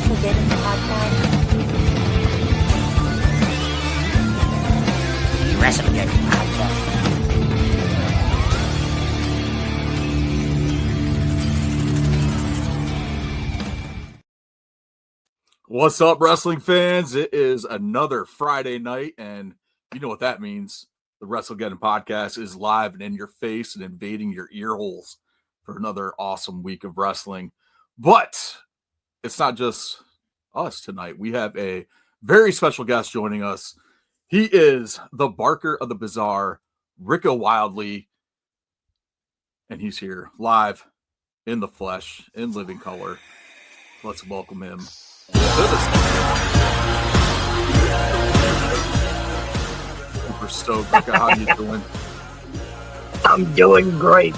WrestleGeddon podcast. The WrestleGeddon podcast. What's up, wrestling fans? It is another Friday night, and you know what that means. The WrestleGeddon podcast is live and in your face and invading your ear holes for another awesome week of wrestling. But it's not just us tonight. We have a very special guest joining us. He is the Barker of the Bazaar, Rika Wildleee, and he's here live in the flesh, in living color. Let's welcome him. Super stoked. Rika, how you doing? I'm doing great.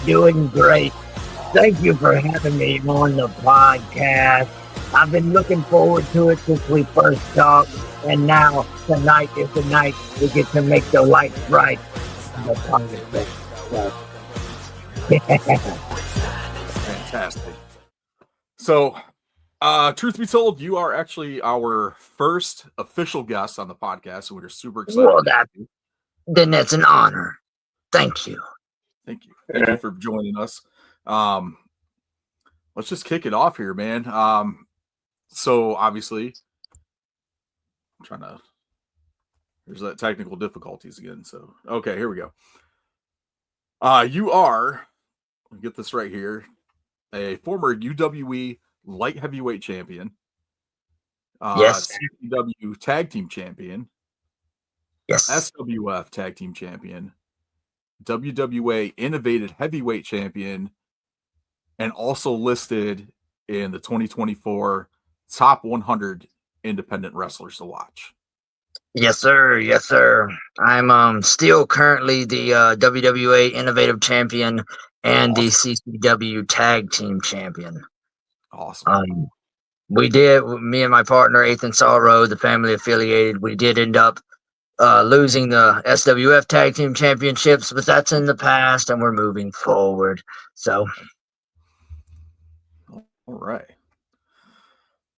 Thank you for having me on the podcast. I've been looking forward to it since we first talked, and now tonight is the night we get to make the lights bright. Fantastic. So, truth be told, you are actually our first official guest on the podcast, so we're super excited. Well, then that's an honor. Thank you. Thank you for joining us. Let's just kick it off here, man. So obviously, there's that technical difficulties again. So, okay, here we go. You are, let me get this right here, a former UWE light heavyweight champion. Yes. CPW tag team champion. Yes. SWF tag team champion. WWA innovative heavyweight champion. And also listed in the 2024 top 100 independent wrestlers to watch. Yes, sir. I'm still currently the WWA Innovative Champion and the CCW Tag Team Champion. Awesome. Me and my partner, Ethan Sorrow, the family affiliated, we did end up losing the SWF Tag Team Championships, but that's in the past and we're moving forward. So. All right.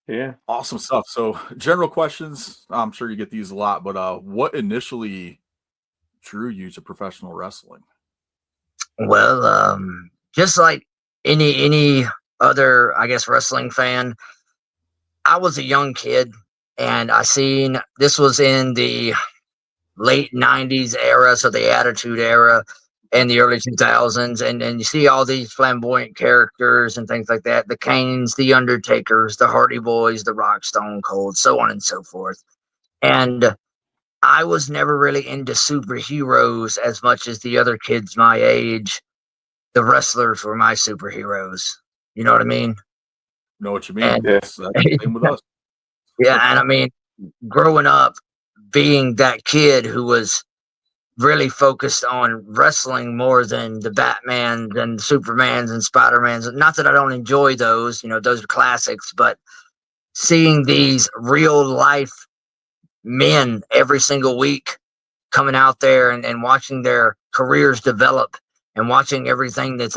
Yeah. Awesome stuff. So, general questions. I'm sure you get these a lot, but what initially drew you to professional wrestling? Well, just like any other, I guess, wrestling fan, I was a young kid and this was in the late 90s era, so the Attitude Era, and the early 2000s, and you see all these flamboyant characters and things like that, the Kanes, the Undertakers, the Hardy Boys, the Rock, Stone Cold, so on and so forth. And I was never really into superheroes as much as the other kids my age. The wrestlers were my superheroes. You know what I mean? Know what you mean? And, that's the same with us. Yeah, and I mean, growing up, being that kid who was really focused on wrestling more than the Batmans and Supermans and Spider-Mans. Not that I don't enjoy those, those are classics, but seeing these real life men every single week coming out there and watching their careers develop and watching everything that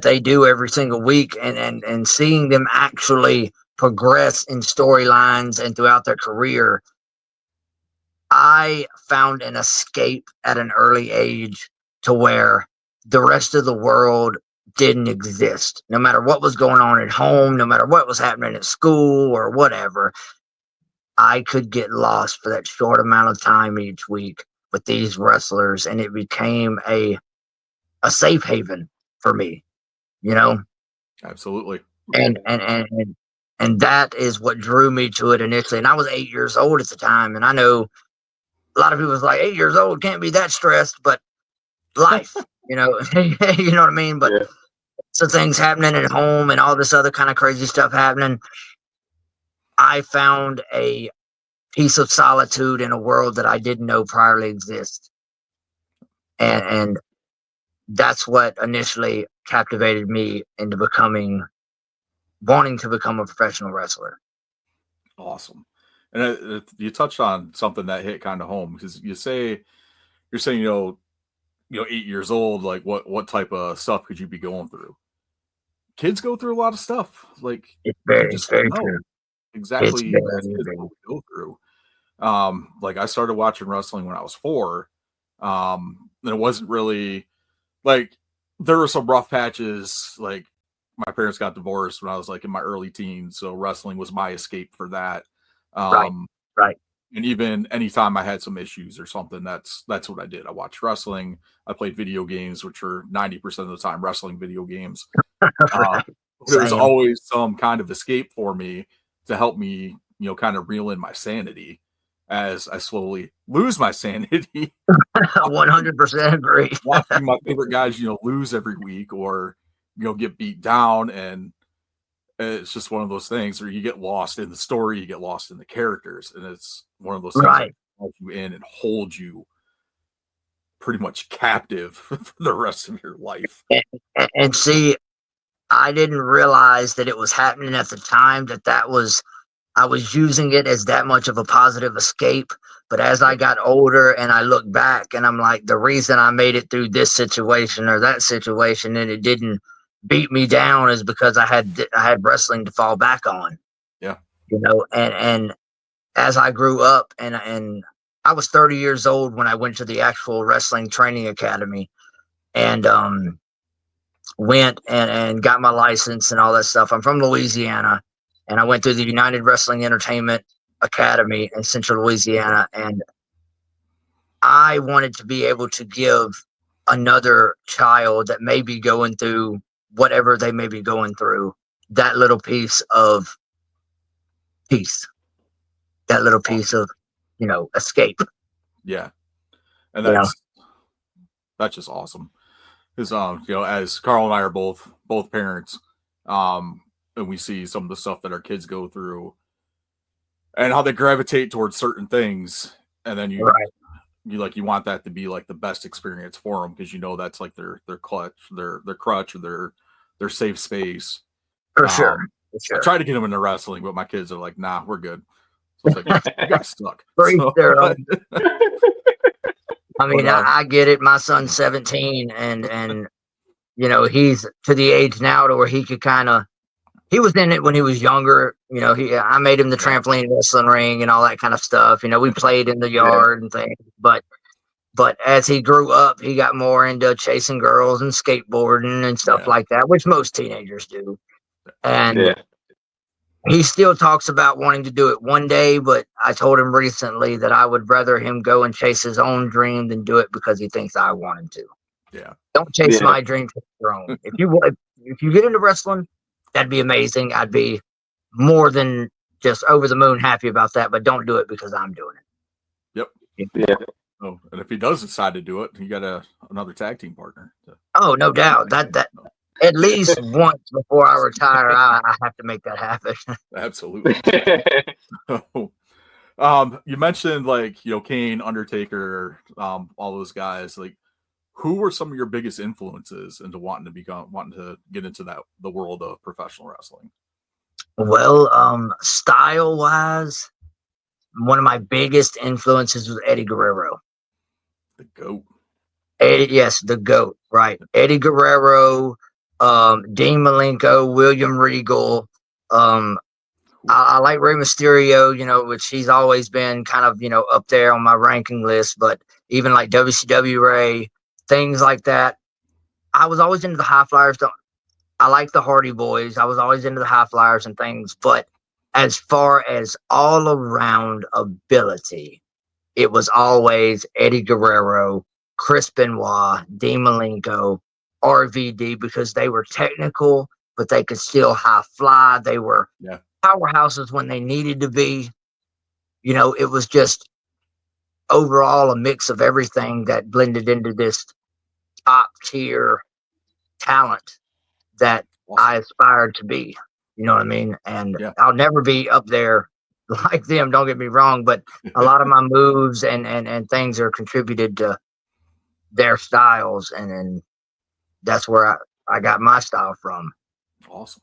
they do every single week and seeing them actually progress in storylines and throughout their career, I found an escape at an early age to where the rest of the world didn't exist. No matter what was going on at home, no matter what was happening at school or whatever, I could get lost for that short amount of time each week with these wrestlers, and it became a safe haven for me, Absolutely. And that is what drew me to it initially. And I was 8 years old at the time, and I know a lot of people was like, 8 years old, can't be that stressed, but life, you know what I mean? But yeah. So things happening at home and all this other kind of crazy stuff happening, I found a piece of solitude in a world that I didn't know priorly exist. And that's what initially captivated me into wanting to become a professional wrestler. Awesome. And you touched on something that hit kind of home, because you're saying, 8 years old, like what type of stuff could you be going through? kids go through a lot of stuff. Like It's you very, just don't know true. It's exactly very, as kids very what we go through. Like I started watching wrestling when I was 4. And it wasn't really like there were some rough patches. Like my parents got divorced when I was like in my early teens, so wrestling was my escape for that. right, Um, right. and even anytime I had some issues or something, that's what I did. I watched wrestling. I played video games, which were 90% of the time wrestling video games. Uh, Right. but it was Same. always some kind of escape for me to help me, kind of reel in my sanity as I slowly lose my sanity. 100% agree. Watching my favorite guys, lose every week or, get beat down. And it's just one of those things where you get lost in the story, you get lost in the characters. And it's one of those things that Right. holds you in and hold you pretty much captive for the rest of your life. And see, I didn't realize that it was happening at the time I was using it as that much of a positive escape. But as I got older and I look back and I'm like, the reason I made it through this situation or that situation and it didn't beat me down is because I had wrestling to fall back on. Yeah. And as I grew up and I was 30 years old when I went to the actual wrestling training academy and went and got my license and all that stuff. I'm from Louisiana, and I went through the United Wrestling Entertainment Academy in Central Louisiana, and I wanted to be able to give another child that may be going through whatever they may be going through that little piece of peace, that little piece of escape. Yeah. And You know, that's just awesome. Because as Carl and I are both parents, and we see some of the stuff that our kids go through and how they gravitate towards certain things, and then you right? you want that to be like the best experience for them because that's like their clutch, their crutch, or their safe space. For sure, Um, for I sure. try to get them into wrestling, but my kids are like, "Nah, we're good." So it's like you guys suck. For each their own. I mean, But, I get it. My son's 17, and he's to the age now to where he could he was in it when he was younger. I made him the trampoline wrestling ring and all that kind of stuff. We played in the yard and things, but as he grew up, he got more into chasing girls and skateboarding and stuff like that, which most teenagers do. And he still talks about wanting to do it one day, but I told him recently that I would rather him go and chase his own dream than do it because he thinks I want him to. Yeah. Don't chase my dream for your own. If you get into wrestling, that'd be amazing. I'd be more than just over the moon happy about that, but don't do it because I'm doing Yep. it. Yeah. Oh, and if he does decide to do it, you got another tag team partner. Oh, no doubt. That at least once before I retire, I have to make that happen. Absolutely. You mentioned like Kane, Undertaker, all those guys. Like, who were some of your biggest influences into wanting to get into the world of professional wrestling? Well, style wise, one of my biggest influences was Eddie Guerrero. The GOAT. Yes, the GOAT, right? Eddie Guerrero, Dean Malenko, William Regal. I like Rey Mysterio, which he's always been kind of, up there on my ranking list, but even like WCW Ray, things like that. I was always into the high flyers. I like the Hardy Boys. I was always into the high flyers and things, but as far as all around ability, it was always Eddie Guerrero, Chris Benoit, Dean Malenko, RVD, because they were technical, but they could still high fly. They were powerhouses when they needed to be. It was just overall a mix of everything that blended into this top tier talent that I aspired to be. You know what I mean? And I'll never be up there like them, don't get me wrong, but a lot of my moves and things are contributed to their styles, and that's where I got my style from. Awesome.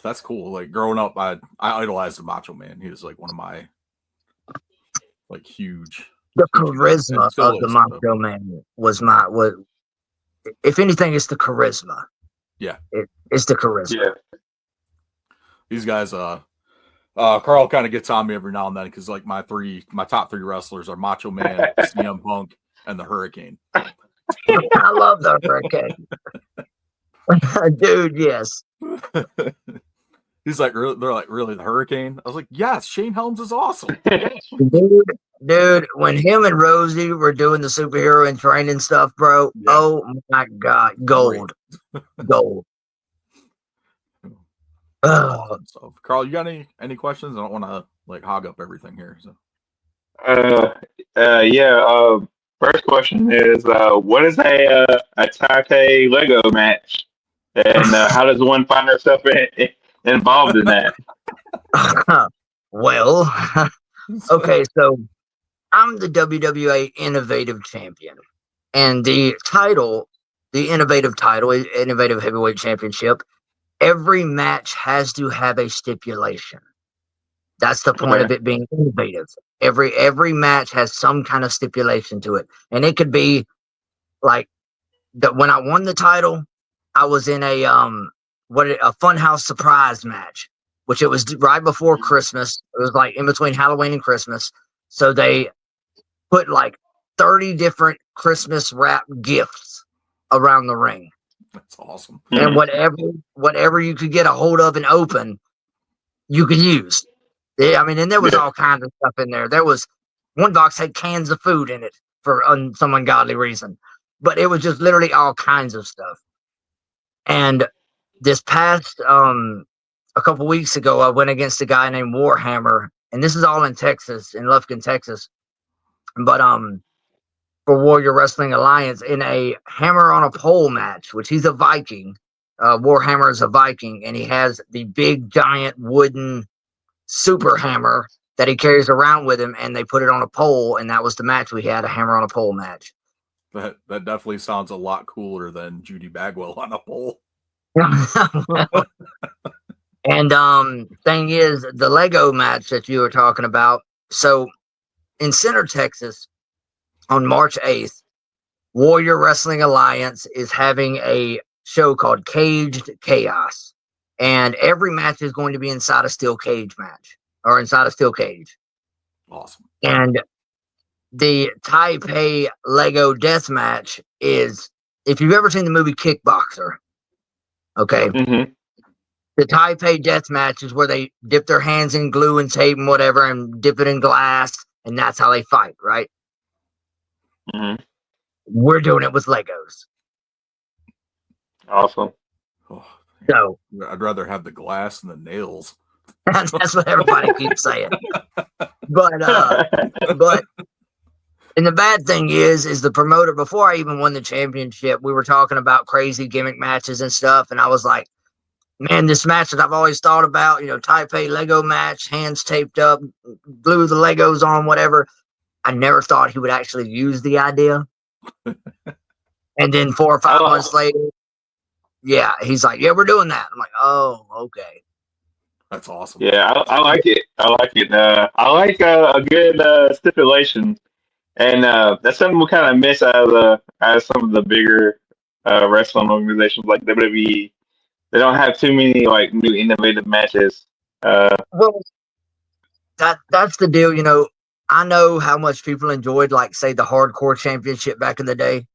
That's cool. Like growing up, I idolized the Macho Man. He was like one of my like huge. The charisma of the Macho Man was if anything, it's the charisma. Yeah. It's the charisma. Yeah. These guys, Carl kind of gets on me every now and then because like my top three wrestlers are Macho Man, CM Punk, and the Hurricane. I love the Hurricane. Dude, yes. He's like, they're like, really, the Hurricane? I was like, yes, Shane Helms is awesome. Dude, when him and Rosie were doing the superhero and training stuff, bro, Yeah. oh my God, gold. Gold. Awesome stuff. Carl, you got any questions? I don't want to like hog up everything here. So. Yeah. First question is, what is a Taipei Lego match, and how does one find herself involved in that? Well, okay, so I'm the WWA Innovative Champion, and the Innovative Heavyweight Championship, every match has to have a stipulation. That's the point of it being innovative. Every match has some kind of stipulation to it, and it could be like when I won the title, I was in a Funhouse surprise match, which it was right before Christmas. It was like in between Halloween and Christmas, so they put like 30 different Christmas wrap gifts around the ring. That's awesome. And whatever you could get a hold of and open, you could use. Yeah, I mean, and there was all kinds of stuff in there. There was one box had cans of food in it for some ungodly reason, but it was just literally all kinds of stuff. And this past a couple weeks ago, I went against a guy named Warhammer, and this is all in Texas, in Lufkin, Texas. But for Warrior Wrestling Alliance in a hammer on a pole match, which he's a Viking. Warhammer is a Viking, and he has the big giant wooden super hammer that he carries around with him, and they put it on a pole, and that was the match we had, a hammer on a pole match. That definitely sounds a lot cooler than Judy Bagwell on a pole. And thing is, the Lego match that you were talking about, so in Center, Texas, on March 8th, Warrior Wrestling Alliance is having a show called Caged Chaos. And every match is going to be inside a steel cage match, or inside a steel cage. Awesome. And the Taipei Lego death match is, if you've ever seen the movie Kickboxer, okay, the Taipei death match is where they dip their hands in glue and tape and whatever and dip it in glass, and that's how they fight, right? We're doing it with Legos. Awesome. Oh, so I'd rather have the glass than the nails. That's what everybody keeps saying. But and the bad thing is the promoter, before I even won the championship, we were talking about crazy gimmick matches and stuff, and I was like, man, this match that I've always thought about, Taipei Lego match, hands taped up, glue the Legos on, whatever. I never thought he would actually use the idea. And then 4 or 5 months later, yeah, he's like, yeah, we're doing that. I'm like, oh, okay. That's awesome. Yeah, I like it. I like it. I like a good stipulation, and that's something we kind of miss out of some of the bigger wrestling organizations like WWE. They don't have too many like new innovative matches. Well, that's the deal. I know how much people enjoyed, like, say, the Hardcore Championship back in the day.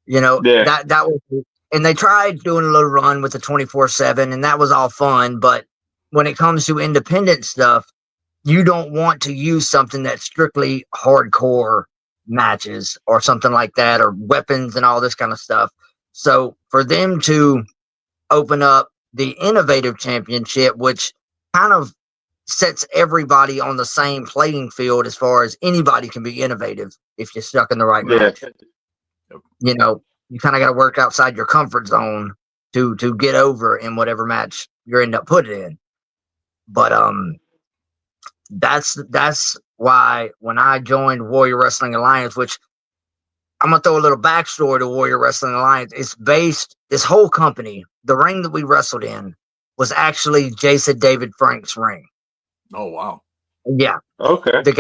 That was, and they tried doing a little run with the 24/7, and that was all fun. But when it comes to independent stuff, you don't want to use something that's strictly hardcore matches or something like that, or weapons and all this kind of stuff. So for them to open up the Innovative Championship, which kind of sets everybody on the same playing field as far as anybody can be innovative if you're stuck in the right match. You kind of got to work outside your comfort zone to get over in whatever match you end up putting in. But that's why when I joined Warrior Wrestling Alliance, which I'm gonna throw a little backstory to Warrior Wrestling Alliance. It's based, this whole company, the ring that we wrestled in was actually Jason David Frank's ring. Oh wow. Yeah. Okay. The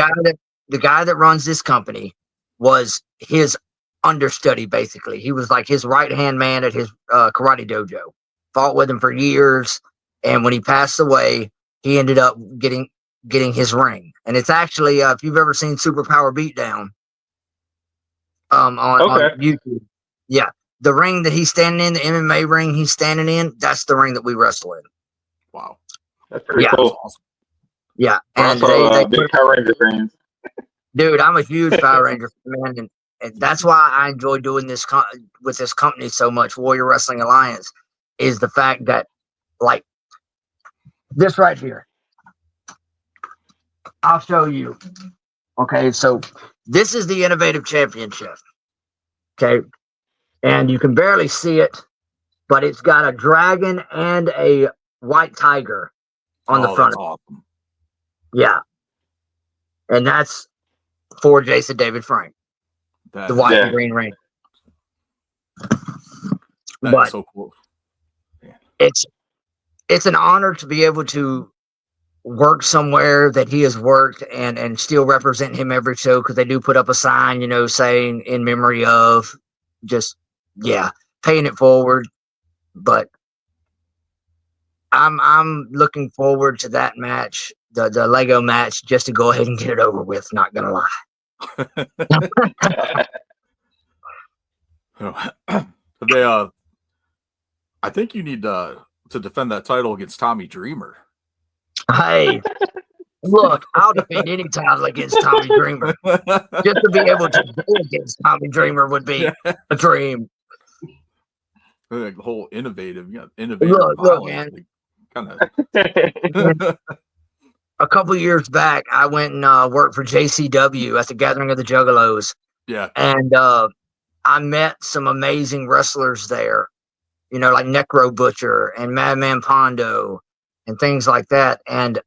guy that runs this company was his understudy, basically. He was like his right-hand man at his karate dojo. fought with him for years, and when he passed away, he ended up getting his ring. And it's actually, if you've ever seen Superpower Beatdown, on YouTube, yeah, the ring that he's standing in, the MMA ring he's standing in, that's the ring that we wrestle in. Wow, that's pretty Yeah. cool. That's awesome. Yeah, We're and also big Power Ranger fans. dude, I'm a huge Power Ranger fan, and that's why I enjoy doing this with this company so much. Warrior Wrestling Alliance is the fact that, like, this right here, I'll show you. Okay, so this is the Innovative Championship. Okay, and you can barely see it, but it's got a dragon and a white tiger on the front. That's awesome. Yeah, and that's for Jason David Frank, the white and green ring. That's so cool. Yeah. It's an honor to be able to work somewhere that he has worked and still represent him every show, because they do put up a sign, saying in memory of, just paying it forward. But I'm looking forward to that match, the Lego match, just to go ahead and get it over with, not gonna lie. I think you need to defend that title against Tommy Dreamer. Hey, look, I'll defend any title against Tommy Dreamer. Just to be able to go against Tommy Dreamer would be a dream. The whole innovative, Look, man. Kind of. A couple years back, I went and worked for JCW at the Gathering of the Juggalos. Yeah. And I met some amazing wrestlers there, like Necro Butcher and Madman Pondo and things like that. And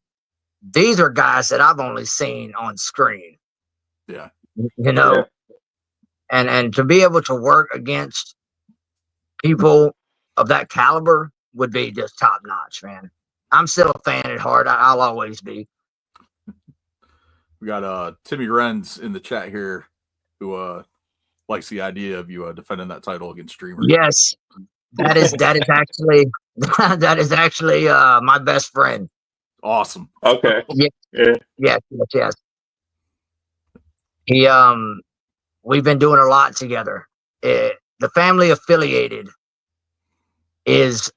these are guys that I've only seen on screen. Yeah. And to be able to work against people of that caliber would be just top notch, man. I'm still a fan at heart. I'll always be. We got Timmy Renz in the chat here, who likes the idea of you defending that title against Dreamer. Yes, that is actually my best friend. Awesome. Okay. Yes. He we've been doing a lot together. The Family Affiliated is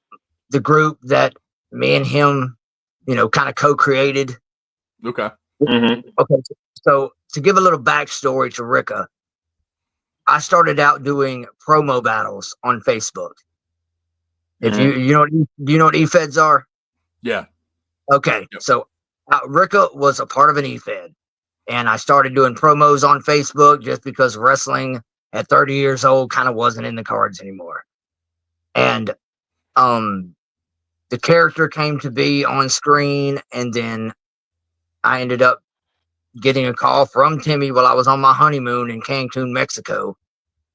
the group that me and him, kind of co-created. Okay. Mm-hmm. Okay. So to give a little backstory to Rika, I started out doing promo battles on Facebook. If do you know what E-Feds are? Yeah. Okay. Yep. So Rika was a part of an E-Fed, and I started doing promos on Facebook just because wrestling at 30 years old kind of wasn't in the cards anymore. And the character came to be on screen, and then I ended up getting a call from Timmy while I was on my honeymoon in Cancun, Mexico.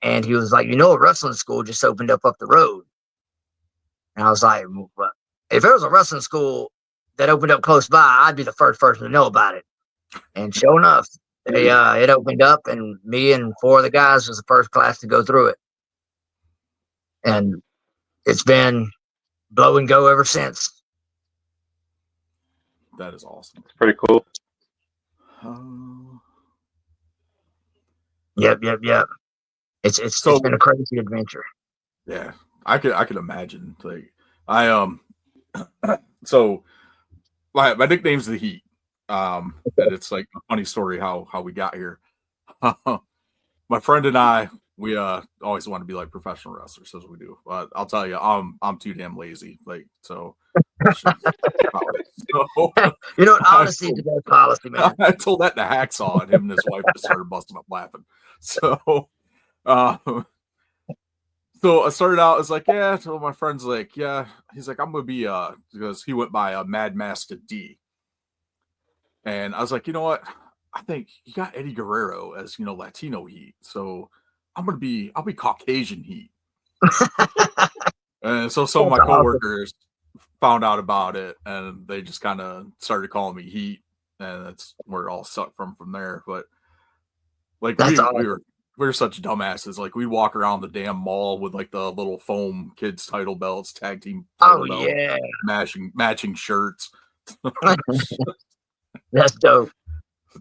And he was like, a wrestling school just opened up the road. And I was like, well, if there was a wrestling school that opened up close by, I'd be the first person to know about it. And sure enough, it opened up, and me and 4 of the guys was the first class to go through it. And it's been blow and go ever since. That is awesome. It's pretty cool. Yep. It's been a crazy adventure. Yeah, I could imagine. Like, I so my nickname's the Heat. And it's like a funny story how we got here. My friend and I, we always want to be like professional wrestlers, as we do. But I'll tell you, I'm too damn lazy. Like, so. Honesty is the best policy, man. I told that to Hacksaw, and him and his wife just started busting up laughing. So, so I started out as like, yeah. So my friend's like, yeah. He's like, I'm gonna be because he went by Mad Master D, and I was like, you know what? I think you got Eddie Guerrero as Latino Heat, so I'll be Caucasian Heat. And so some of my coworkers found out about it, and they just kind of started calling me Heat, and that's where it all sucked from there. But like we we're such dumbasses. Like we walk around the damn mall with like the little foam kids title belts, tag team title belt, yeah, matching shirts. that's dope.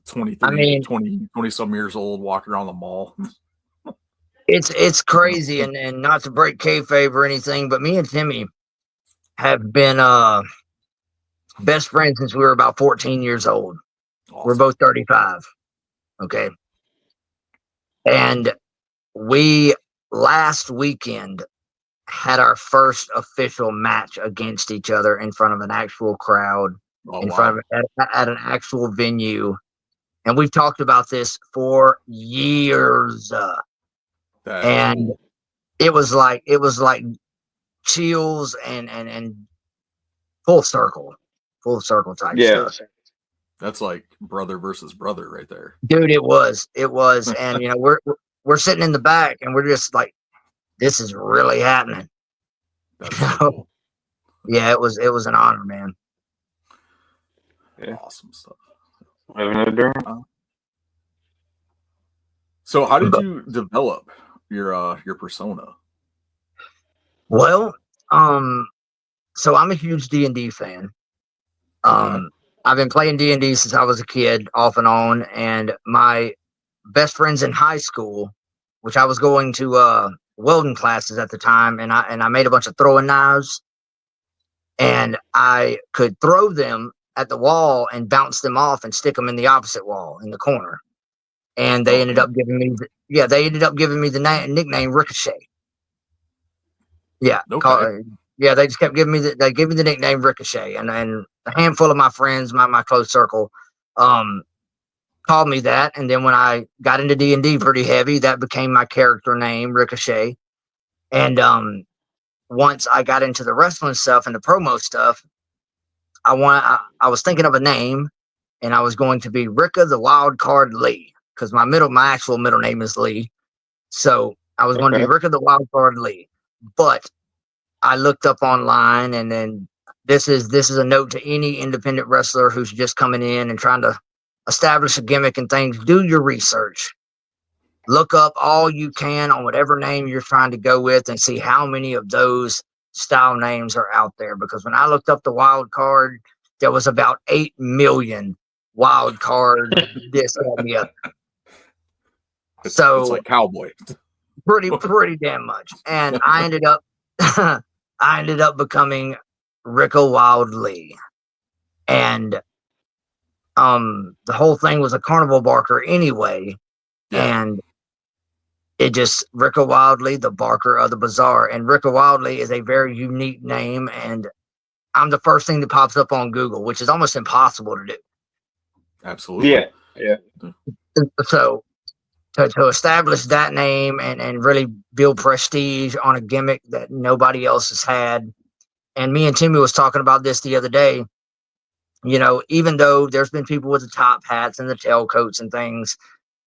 23, I mean, 20 some years old, walking around the mall. it's crazy, and not to break kayfabe or anything, but me and Timmy have been best friends since we were about 14 years old. Awesome. We're both 35. Okay. And we last weekend had our first official match against each other in front of an actual crowd, front of at an actual venue. And we've talked about this for years. And cool. it was like chills and full circle type stuff. That's like brother versus brother right there. Dude, it was. And you know, we're sitting in the back and we're just like, this is really happening. That's so cool. Yeah, it was an honor, man. Yeah. Awesome stuff. So how did you develop your persona? Well, so I'm a huge D&D fan. I've been playing D&D since I was a kid, off and on, and my best friends in high school, which I was going to welding classes at the time, and I made a bunch of throwing knives, and I could throw them at the wall and bounce them off and stick them in the opposite wall in the corner. And they ended up giving me the nickname Ricochet. Yeah, they just kept giving me the nickname Ricochet, and a handful of my friends, my close circle, called me that. And then when I got into D&D pretty heavy, that became my character name, Ricochet. And once I got into the wrestling stuff and the promo stuff, I was thinking of a name, and I was going to be Rika the Wild Card Lee, because my actual middle name is Lee. So I was going to be Rika the Wild Card Lee. But I looked up online, and then this is a note to any independent wrestler who's just coming in and trying to establish a gimmick and things. Do your research. Look up all you can on whatever name you're trying to go with and see how many of those style names are out there. Because when I looked up the wild card, there was about 8 million wild card this and the other. So it's like cowboy. Pretty damn much. And I ended up becoming Rika Wildleee. And the whole thing was a carnival barker anyway. Yeah. And it just Rika Wildleee, the barker of the bazaar. And Rika Wildleee is a very unique name, and I'm the first thing that pops up on Google, which is almost impossible to do. Absolutely. Yeah. So to establish that name and really build prestige on a gimmick that nobody else has had. And me and Timmy was talking about this the other day. You know, even though there's been people with the top hats and the tailcoats and things,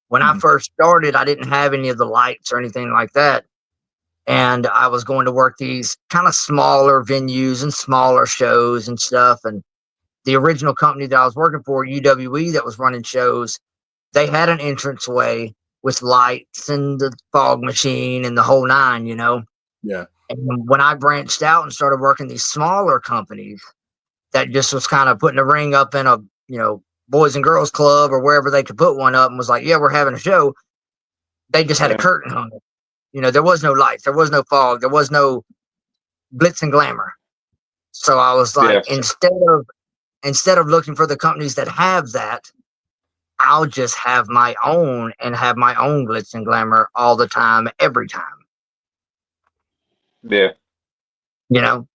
when I first started, I didn't have any of the lights or anything like that. And I was going to work these kind of smaller venues and smaller shows and stuff. And the original company that I was working for, UWE, that was running shows, they had an entranceway with lights and the fog machine and the whole nine, you know? Yeah. And when I branched out and started working these smaller companies that just was kind of putting a ring up in a, you know, Boys and Girls Club or wherever they could put one up and was like, yeah, we're having a show. They just had a curtain hung up. You know, there was no lights, there was no fog, there was no glitz and glamour. So I was like, instead of looking for the companies that have that, I'll just have my own and have my own glitz and glamour all the time, every time. Yeah. You know?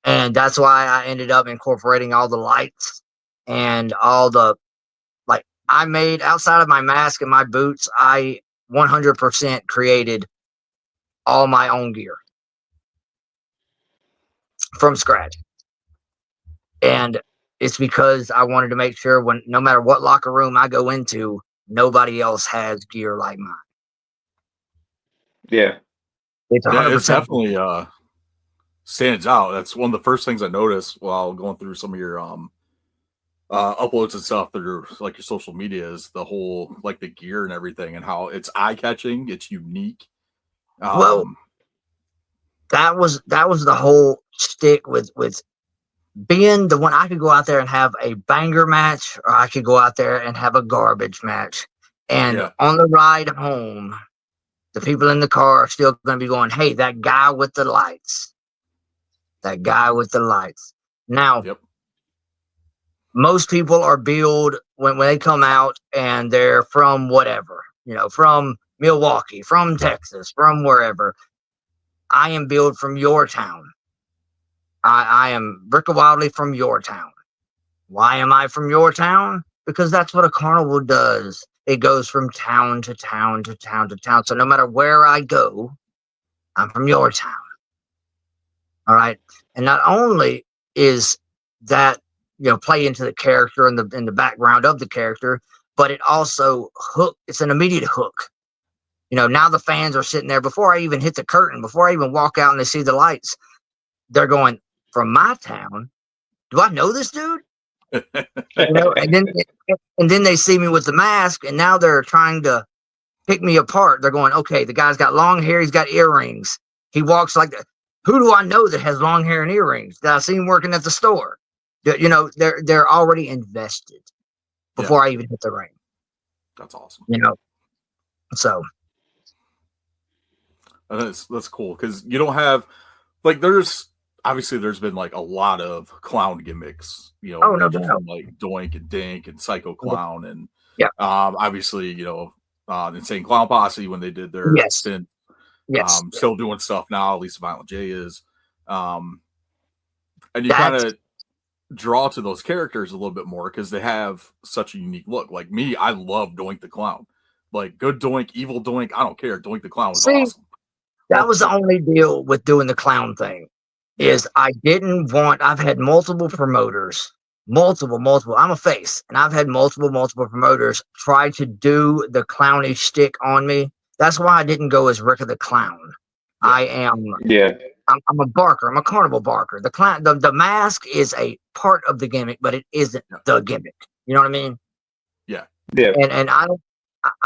And that's why I ended up incorporating all the lights and all the, like, I made, outside of my mask and my boots, I 100% created all my own gear from scratch. And it's because I wanted to make sure no matter what locker room I go into, nobody else has gear like mine. Yeah. It's 100%. It's definitely stands out. That's one of the first things I noticed while going through some of your uploads and stuff through like your social media is the whole like the gear and everything and how it's eye catching, it's unique. Well, that was the whole stick with being the one. I could go out there and have a banger match, or I could go out there and have a garbage match. And on the ride home, the people in the car are still going to be going, "Hey, that guy with the lights, that guy with the lights." Now, most people are billed when they come out and they're from whatever, from Milwaukee, from Texas, from wherever. I am billed from your town. I am Rika Wildleee from your town. Why am I from your town? Because that's what a carnival does. It goes from town to town to town to town. So no matter where I go, I'm from your town. All right. And not only is that, play into the character and in the background of the character, but it also it's an immediate hook. Now the fans are sitting there before I even hit the curtain, before I even walk out and they see the lights, they're going, from my town. Do I know this dude? And then they see me with the mask, and now they're trying to pick me apart. They're going, okay, the guy's got long hair, he's got earrings, he walks like that. Who do I know that has long hair and earrings? Did I see him working at the store? They're already invested before I even hit the ring. That's awesome. So that's cool because you don't have like there's been like a lot of clown gimmicks, no doubt. from like Doink and Dink and Psycho Clown and obviously Insane Clown Posse when they did their stint. Still doing stuff now. At least Violent J is, and you kind of draw to those characters a little bit more because they have such a unique look. Like me, I love Doink the Clown. Like good Doink, evil Doink, I don't care. Doink the Clown was awesome. That was the only deal with doing the clown thing. Is I didn't want. I've had multiple promoters, multiple. I'm a face, and I've had multiple promoters try to do the clownish stick on me. That's why I didn't go as Rika the Clown. I am. I'm a barker. I'm a carnival barker. The clown, the mask is a part of the gimmick, but it isn't the gimmick. You know what I mean? Yeah. And I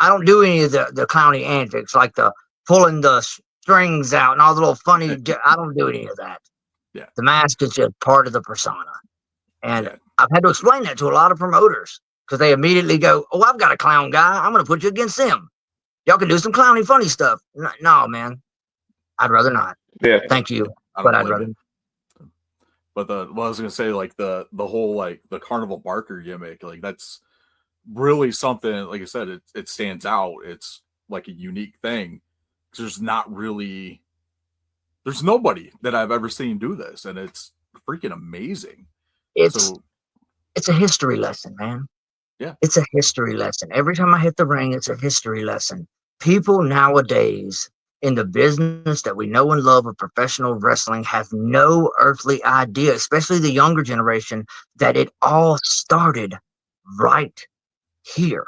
don't do any of the clowny antics like the pulling the strings out and all the little funny. I don't do any of that. Yeah. The mask is just part of the persona. And I've had to explain that to a lot of promoters because they immediately go, "Oh, I've got a clown guy. I'm going to put you against him. Y'all can do some clowny funny stuff." No, man. I'd rather not. Yeah. Thank you. But I'd rather. But what I was going to say, like the whole, like the carnival barker gimmick, like that's really something, like I said, it stands out. It's like a unique thing. There's nobody that I've ever seen do this, and it's freaking amazing. It's a history lesson, man. Yeah. It's a history lesson. Every time I hit the ring, it's a history lesson. People nowadays in the business that we know and love of professional wrestling have no earthly idea, especially the younger generation, that it all started right here.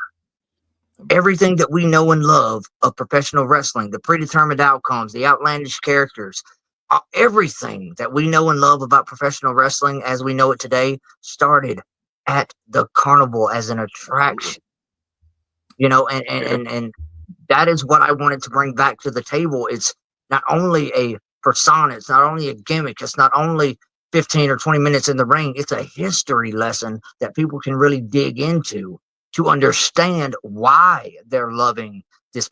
Everything that we know and love of professional wrestling, the predetermined outcomes, the outlandish characters, everything that we know and love about professional wrestling as we know it today started at the carnival as an attraction. And that is what I wanted to bring back to the table. It's not only a persona, it's not only a gimmick, it's not only 15 or 20 minutes in the ring, it's a history lesson that people can really dig into to understand why they're loving this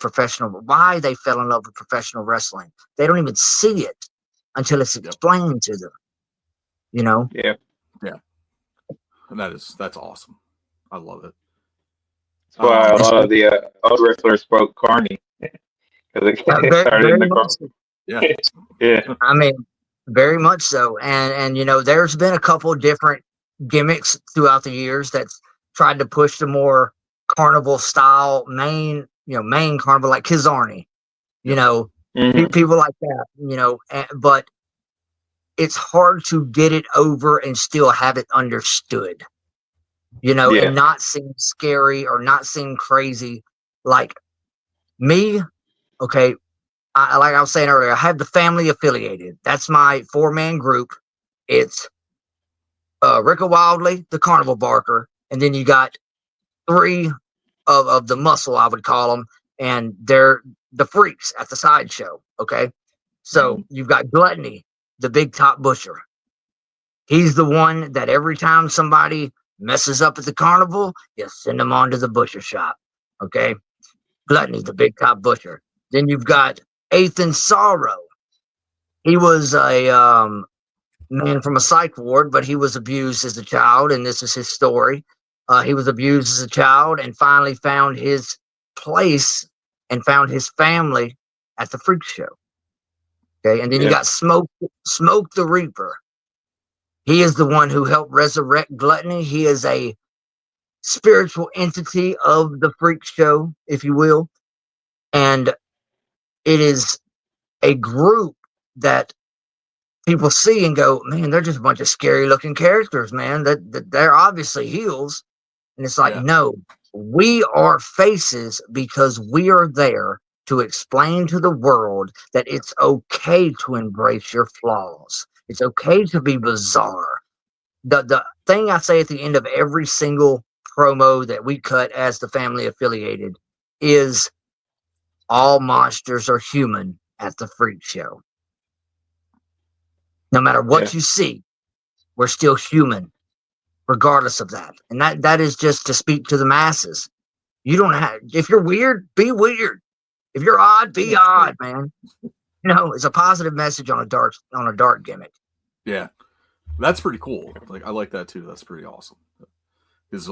why they fell in love with professional wrestling. They don't even see it until it's explained to them. Yeah. And that's awesome. I love it. That's why a lot of the old wrestlers spoke Carney. Because it started in the car. Yeah. I mean, very much so. And there's been a couple different gimmicks throughout the years that's tried to push the more carnival style main carnival, like Kizarny, people like that, but it's hard to get it over and still have it understood, and not seem scary or not seem crazy. Like me, okay, like I was saying earlier, I have the family affiliated. That's my 4-man group. It's Rika Wildleee, the carnival barker, and then you got three of the muscle, I would call them, and they're the freaks at the sideshow. Okay, so you've got Gluttony, the big top busher. He's the one that every time somebody messes up at the carnival, you send them on to the butcher shop. Okay, Gluttony, the big top busher. Then you've got Ethan Sorrow. He was a man from a psych ward, but he was abused as a child, and this is his story. He was abused as a child and finally found his place and found his family at the freak show. Okay, and then you got Smoke the Reaper. He is the one who helped resurrect Gluttony. He is a spiritual entity of the freak show, if you will. And it is a group that people see and go, man, they're just a bunch of scary looking characters, man. That they're obviously heels. And it's like, no, we are faces because we are there to explain to the world that it's okay to embrace your flaws. It's okay to be bizarre. The thing I say at the end of every single promo that we cut as the family affiliated is all monsters are human at the freak show. No matter what you see, we're still human, regardless of that. And that is just to speak to the masses. You don't have, if you're weird, be weird. If you're odd, be odd, man. It's a positive message on a dark gimmick. Yeah, that's pretty cool. Like, I like that too. That's pretty awesome. Because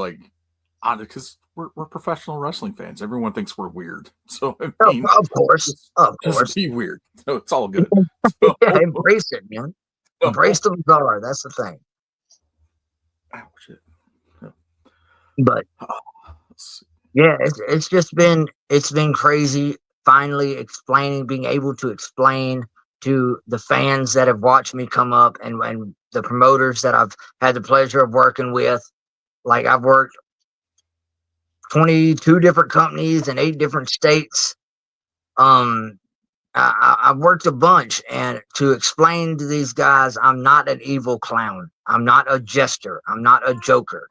we're professional wrestling fans. Everyone thinks we're weird. So I mean, of course, just be weird. So it's all good. Yeah, embrace it, man. Embrace the bizarre. That's the thing. Oh shit. Yeah. But yeah, it's been crazy. Finally being able to explain to the fans that have watched me come up and the promoters that I've had the pleasure of working with. Like, I've worked 22 different companies in 8 different states. I've worked a bunch, and to explain to these guys, I'm not an evil clown. I'm not a jester. I'm not a joker.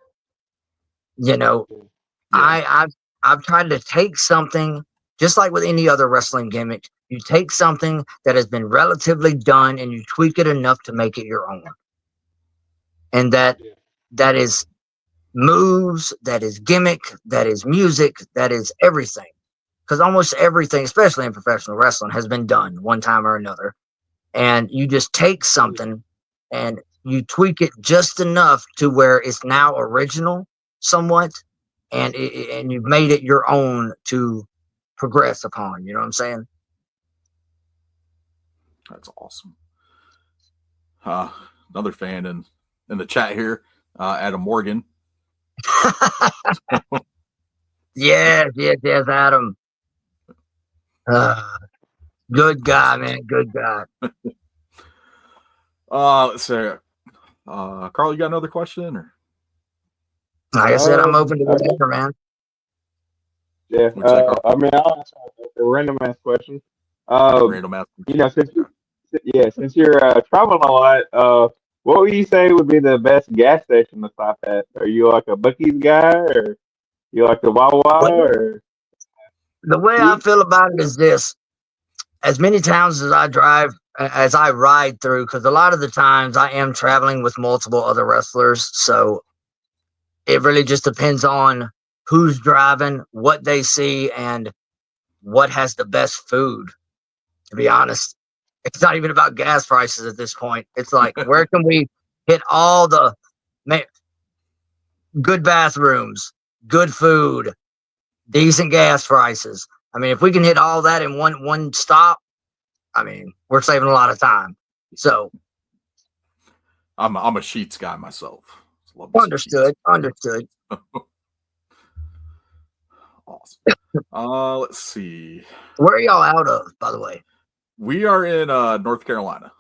I've tried to take something, just like with any other wrestling gimmick. You take something that has been relatively done and you tweak it enough to make it your own. And that is moves, that is gimmick, that is music, that is everything. Because almost everything, especially in professional wrestling, has been done one time or another. And you just take something and you tweak it just enough to where it's now original somewhat, and you've made it your own to progress upon. You know what I'm saying? That's awesome. Another fan in the chat here, Adam Morgan. Yes, Adam. Good guy, man. Good guy. Let's see. Carl, you got another question? Or? Like I said, I'm open to whatever, man. Yeah. I'll ask a random ass question. Random ass. Since you're traveling a lot, what would you say would be the best gas station to stop at? Are you like a Buc-ee's guy, or you like the Wawa, or? The way I feel about it is this: as many towns as I drive, as I ride through, because a lot of the times I am traveling with multiple other wrestlers, so it really just depends on who's driving, what they see, and what has the best food. To be honest, it's not even about gas prices at this point. It's like, where can we hit all the good bathrooms, good food, decent gas prices? I mean, if we can hit all that in one stop, I mean, we're saving a lot of time. So I'm a Sheets guy myself. Understood. Awesome. Let's see. Where are y'all out of, by the way? We are in North Carolina.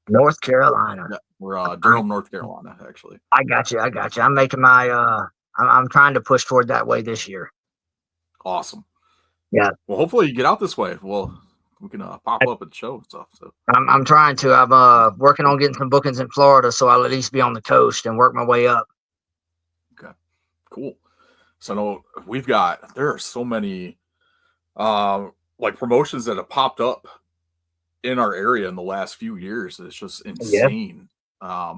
North Carolina. Yeah, we're Durham, North Carolina, actually. I got you. I'm making my I'm trying to push toward that way this year. Awesome. Yeah. Well, hopefully you get out this way. Well, we can pop up at the show and stuff. So I'm trying to. I'm working on getting some bookings in Florida, so I'll at least be on the coast and work my way up. Okay, cool. So no, there are so many like promotions that have popped up in our area in the last few years. It's just insane. Yeah.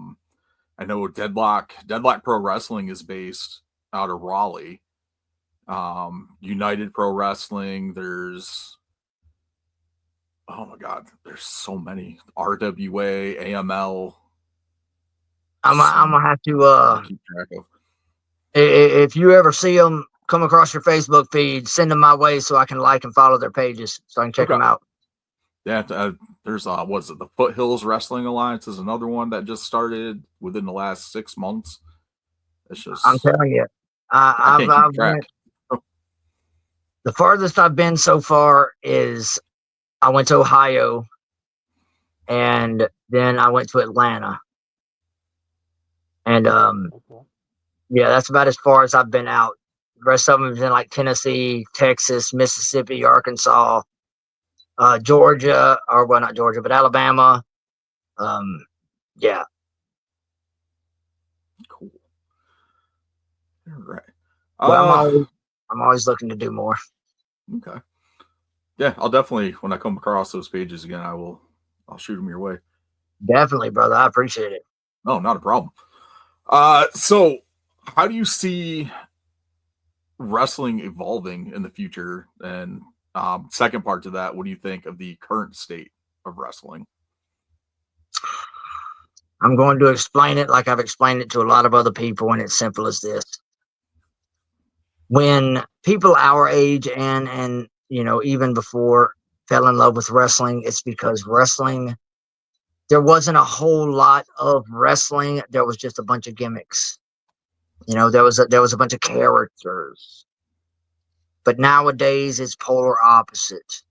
I know Deadlock Pro Wrestling is based out of Raleigh. United Pro Wrestling, there's oh my god, there's so many. RWA, AML. I'm gonna have to keep track of. If you ever see them come across your Facebook feed, send them my way so I can like and follow their pages so I can check them out. Yeah, there's what's it? The Foothills Wrestling Alliance is another one that just started within the last 6 months. It's just I'm telling you, I've went, the farthest I've been so far is I went to Ohio, and then I went to Atlanta, and yeah, that's about as far as I've been out. The rest of them is in like Tennessee, Texas, Mississippi, Arkansas, Georgia, or well, not Georgia, but Alabama. Yeah. Cool. All right. I'm always looking to do more. Okay. Yeah, I'll definitely, when I come across those pages again, I'll shoot them your way. Definitely, brother. I appreciate it. No, not a problem. So how do you see wrestling evolving in the future? And second part to that, what do you think of the current state of wrestling? I'm going to explain it like I've explained it to a lot of other people, and it's simple as this. When people our age and even before fell in love with wrestling, it's because wrestling, there wasn't a whole lot of wrestling. There was just a bunch of gimmicks. There was a bunch of characters. But nowadays it's polar opposite.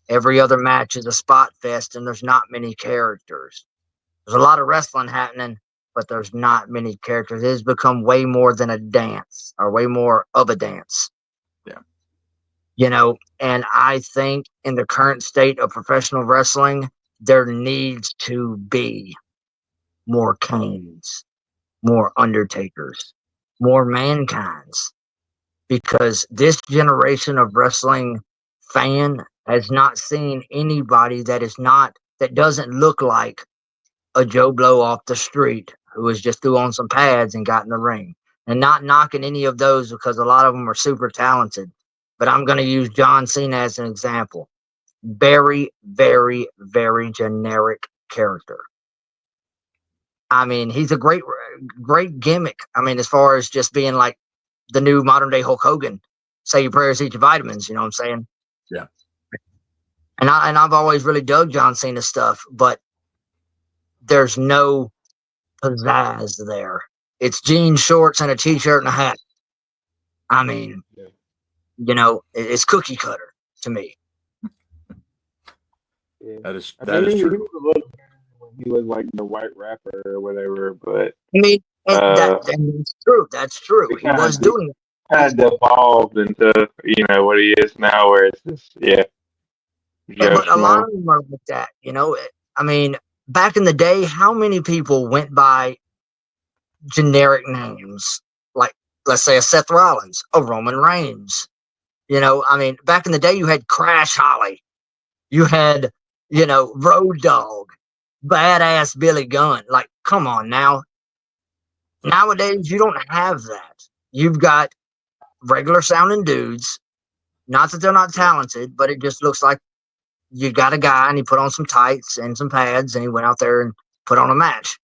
Every other match is a spot fest, and there's not many characters. There's a lot of wrestling happening, but there's not many characters. It has become way more than a dance, or way more of a dance. Yeah. And I think in the current state of professional wrestling, there needs to be more Kanes, more Undertakers, more Mankinds, because this generation of wrestling fan has not seen anybody that doesn't look like a Joe Blow off the street who was just threw on some pads and got in the ring. And not knocking any of those, because a lot of them are super talented. But I'm going to use John Cena as an example. Very, very, very generic character. I mean, he's a great gimmick. I mean, as far as just being like the new modern day Hulk Hogan. Say your prayers, eat your vitamins. You know what I'm saying? Yeah. And I've always really dug John Cena stuff, but there's no pizzazz there. It's jeans, shorts, and a t-shirt and a hat. I mean, it's cookie cutter to me. Yeah. That is true. He was like the white rapper or whatever, but I mean, that's true. That's true. He was doing it. Kind of evolved into what he is now, where it's just But a lot of them are like that. I mean, back in the day, how many people went by generic names, like, let's say, a Seth Rollins, a Roman Reigns? I mean, back in the day, you had Crash Holly, you had Road Dogg, Badass Billy Gunn. Like, come on now. Nowadays, you don't have that. You've got regular sounding dudes. Not that they're not talented, but it just looks like you got a guy and he put on some tights and some pads and he went out there and put on a match.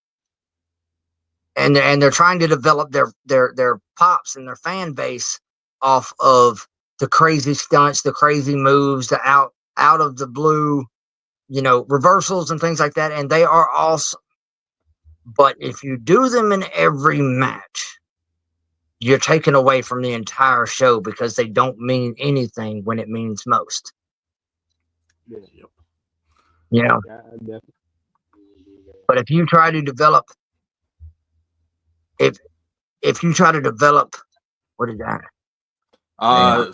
And they're trying to develop their pops and their fan base off of the crazy stunts, the crazy moves, the out of the blue, reversals and things like that. And they are awesome. But if you do them in every match, you're taken away from the entire show, because they don't mean anything when it means most. Yeah. But if you try to develop, if you try to develop, what is that?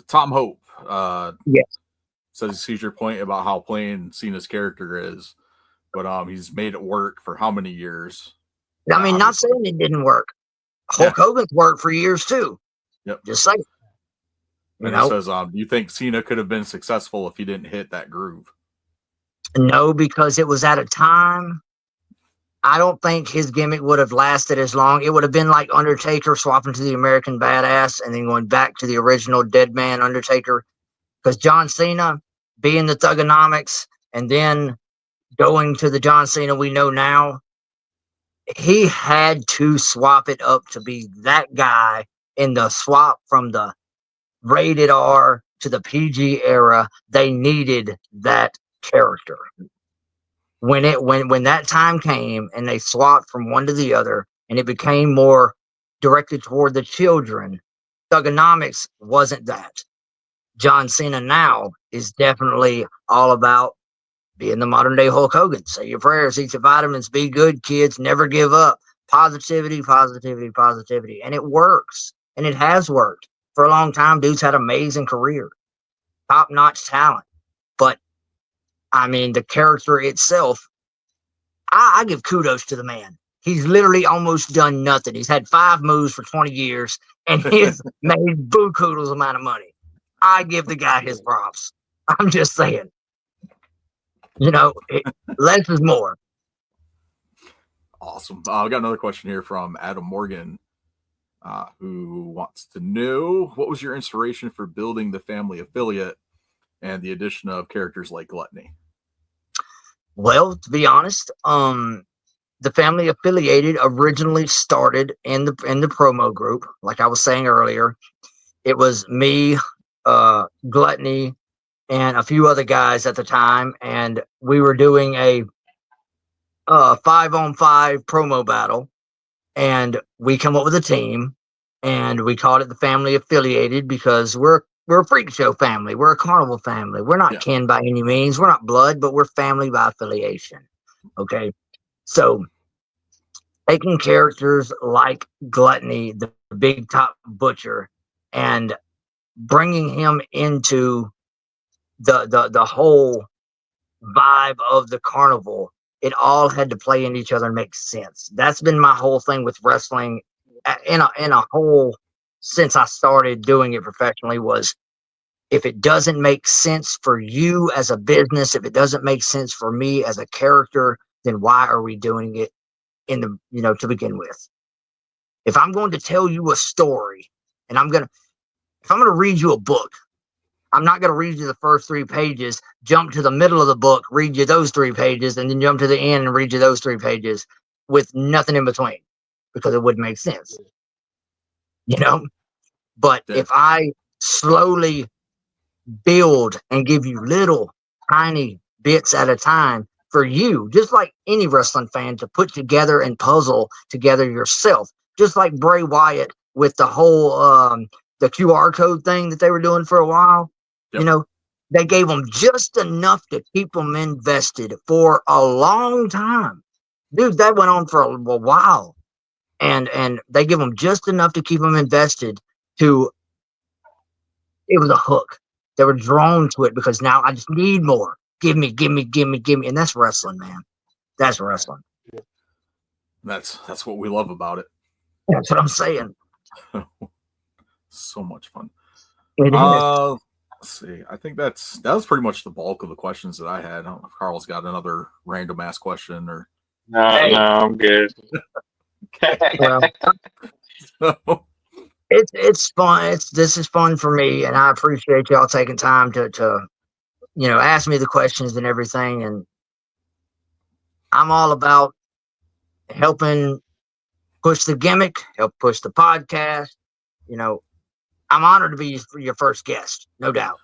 Tom Hope. Yes. says he sees your point about how plain Cena's character is, but he's made it work for how many years? I mean, not Obviously. saying it didn't work. Hulk Hogan's worked for years too. Yep. Just saying. And he says, do you think Cena could have been successful if he didn't hit that groove? No, because it was at a time. I don't think his gimmick would have lasted as long. It would have been like Undertaker swapping to the American Badass and then going back to the original Dead Man Undertaker. Because John Cena being the Thugonomics and then going to the John Cena we know now, he had to swap it up to be that guy in the swap from the rated R to the PG era. They needed that character. When that time came and they swapped from one to the other and it became more directed toward the children, Thugonomics wasn't that. John Cena now is definitely all about being the modern day Hulk Hogan. Say your prayers, eat your vitamins, be good, kids, never give up. Positivity, positivity, positivity. And it works. And it has worked. For a long time, dude's had an amazing career. Top-notch talent. But, I mean, the character itself, I give kudos to the man. He's literally almost done nothing. He's had 5 moves for 20 years, and he's made buku amount of money. I give the guy his props. I'm just saying. Less is more. Awesome. I got another question here from Adam Morgan, who wants to know, what was your inspiration for building the family affiliate and the addition of characters like Gluttony? Well, to be honest, the family affiliated originally started in the promo group. Like I was saying earlier, it was me, Gluttony, and a few other guys at the time, and we were doing a 5-on-5 promo battle, and we come up with a team, and we called it the family affiliated because we're a freak show family. We're a carnival family. We're not kin by any means. We're not blood, but we're family by affiliation. Okay. So taking characters like Gluttony, the big top butcher, and bringing him into the whole vibe of the carnival, it all had to play into each other and make sense. That's been my whole thing with wrestling in a whole, since I started doing it professionally, was if it doesn't make sense for you as a business, if it doesn't make sense for me as a character, then why are we doing it to begin with? If I'm going to tell you a story and if I'm going to read you a book, I'm not going to read you the first 3 pages, jump to the middle of the book, read you those 3 pages, and then jump to the end and read you those 3 pages with nothing in between, because it wouldn't make sense. But if I slowly build and give you little tiny bits at a time for you, just like any wrestling fan, to put together and puzzle together yourself, just like Bray Wyatt with the whole the QR code thing that they were doing for a while. They gave them just enough to keep them invested for a long time. Dude, that went on for a while. And they give them just enough to keep them invested it was a hook. They were drawn to it because now I just need more. Give me. And that's wrestling, man. That's wrestling. That's what we love about it. That's what I'm saying. So much fun. It is. Let's see. I think that was pretty much the bulk of the questions that I had. I don't know if Carl's got another random ass question or. No, I'm good. Well, it's fun. This is fun for me, and I appreciate y'all taking time to ask me the questions and everything. And I'm all about helping push the gimmick, help push the podcast. I'm honored to be your first guest, no doubt.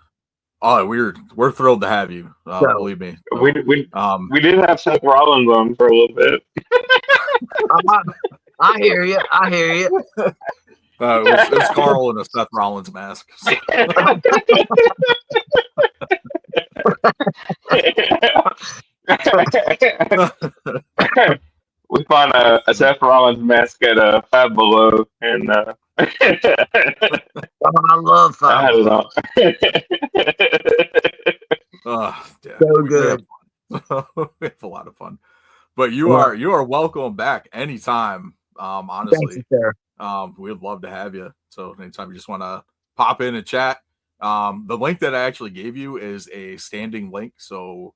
Oh, we're thrilled to have you. Believe me. We did have Seth Rollins on for a little bit. I hear you. It was Carl in a Seth Rollins mask. We found a Seth Rollins mask at Five Below, and I love Five Below. Yeah, So we good. have fun. We have a lot of fun. But Well, you are welcome back anytime. thank you, Honestly, sir. we'd love to have you. So anytime you just want to pop in and chat, the link that I actually gave you is a standing link, so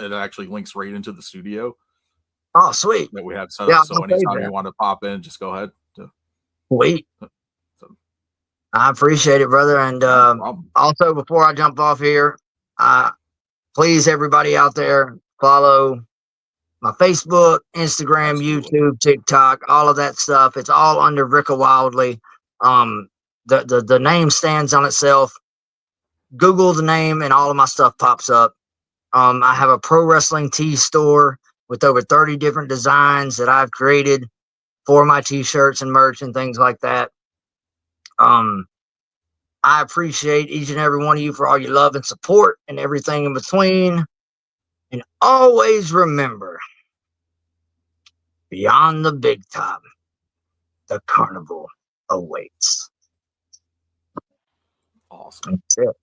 it actually links right into the studio Oh, sweet. that we have set Yeah, up. I'm So gonna save anytime that. you want to pop in, just go ahead. Sweet. So, I appreciate it, brother. And no problem. also, before I jump off here, please, everybody out there, follow my Facebook, Instagram, Absolutely. YouTube, TikTok, all of that stuff. It's all under Rika Wildlee. Um, the name stands on itself. Google the name, and all of my stuff pops up. I have a pro wrestling tee store with over 30 different designs that I've created for my t-shirts and merch and things like that. I appreciate each and every one of you for all your love and support and everything in between. And always remember, beyond the big time, the carnival awaits. Awesome. That's it.